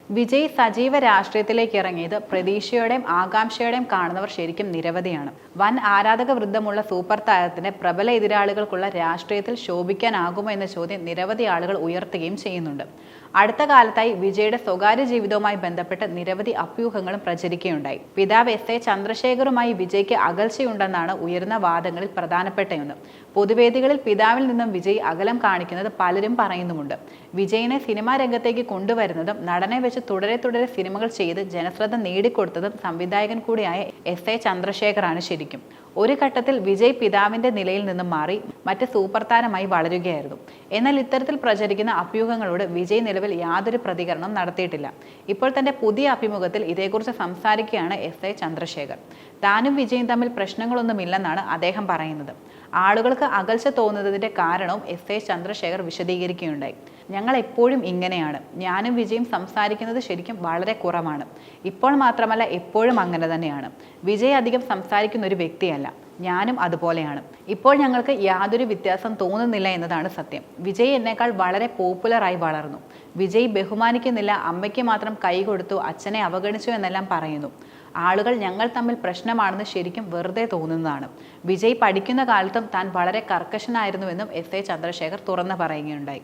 വിജയ് സജീവ രാഷ്ട്രീയത്തിലേക്ക് ഇറങ്ങിയത് പ്രതീക്ഷയോടെയും ആകാംക്ഷയോടെയും കാണുന്നവർ ശരിക്കും നിരവധിയാണ്. വൻ ആരാധക വൃദ്ധമുള്ള സൂപ്പർ താരത്തിന്റെ പ്രബല എതിരാളികൾക്കുള്ള രാഷ്ട്രീയത്തിൽ ശോഭിക്കാനാകുമോ എന്ന ചോദ്യം നിരവധി ആളുകൾ ഉയർത്തുകയും ചെയ്യുന്നുണ്ട്. അടുത്ത കാലത്തായി വിജയുടെ സ്വകാര്യ ജീവിതവുമായി ബന്ധപ്പെട്ട് നിരവധി അഭ്യൂഹങ്ങളും പ്രചരിക്കുകയുണ്ടായി. പിതാവ് എസ് എ ചന്ദ്രശേഖറുമായി വിജയ്ക്ക് അകൽച്ചയുണ്ടെന്നാണ് ഉയർന്ന വാദങ്ങളിൽ പ്രധാനപ്പെട്ടയൊന്ന്. പൊതുവേദികളിൽ പിതാവിൽ നിന്നും വിജയ് അകലം കാണിക്കുന്നത് പലരും പറയുന്നുമുണ്ട്. വിജയിനെ സിനിമാ രംഗത്തേക്ക് കൊണ്ടുവരുന്നതും നടനെ വെച്ച് തുടരെ സിനിമകൾ ചെയ്ത് ജനശ്രദ്ധ നേടിക്കൊടുത്തതും സംവിധായകൻ കൂടിയായ എസ് എ ചന്ദ്രശേഖറാണ് ശരിക്കും. ഒരു ഘട്ടത്തിൽ വിജയ് പിതാവിന്റെ നിലയിൽ നിന്നും മാറി മറ്റ് സൂപ്പർ താരമായി വളരുകയായിരുന്നു. എന്നാൽ ഇത്തരത്തിൽ പ്രചരിക്കുന്ന അഭ്യൂഹങ്ങളോട് വിജയ് നിലവിൽ യാതൊരു പ്രതികരണവും നടത്തിയിട്ടില്ല. ഇപ്പോൾ തന്റെ പുതിയ അഭിമുഖത്തിൽ ഇതേക്കുറിച്ച് സംസാരിക്കുകയാണ് എസ് എ ചന്ദ്രശേഖർ. താനും വിജയും തമ്മിൽ പ്രശ്നങ്ങളൊന്നുമില്ലെന്നാണ് അദ്ദേഹം പറയുന്നത്. ആളുകൾക്ക് അകൽച്ച തോന്നുന്നതിന്റെ കാരണവും എസ് എ ചന്ദ്രശേഖർ വിശദീകരിക്കുകയുണ്ടായി. ഞങ്ങൾ എപ്പോഴും ഇങ്ങനെയാണ്. ഞാനും വിജയും സംസാരിക്കുന്നത് ശരിക്കും വളരെ കുറവാണ്. ഇപ്പോൾ മാത്രമല്ല, എപ്പോഴും അങ്ങനെ തന്നെയാണ്. വിജയ് അധികം സംസാരിക്കുന്ന ഒരു വ്യക്തിയല്ല. ഞാനും അതുപോലെയാണ്. ഇപ്പോൾ ഞങ്ങൾക്ക് യാതൊരു വ്യത്യാസം തോന്നുന്നില്ല എന്നതാണ് സത്യം. വിജയ് എന്നേക്കാൾ വളരെ പോപ്പുലറായി വളർന്നു. വിജയ് ബഹുമാനിക്കുന്നില്ല, അമ്മയ്ക്ക് മാത്രം കൈ കൊടുത്തു, അച്ഛനെ അവഗണിച്ചു എന്നെല്ലാം പറയുന്നു. ആളുകൾ ഞങ്ങൾ തമ്മിൽ പ്രശ്നമാണെന്ന് ശരിക്കും വെറുതെ തോന്നുന്നതാണ്. വിജയ് പഠിക്കുന്ന കാലത്തും താൻ വളരെ കർക്കശനായിരുന്നുവെന്നും എസ് എ ചന്ദ്രശേഖർ തുറന്നു പറയുകയുണ്ടായി.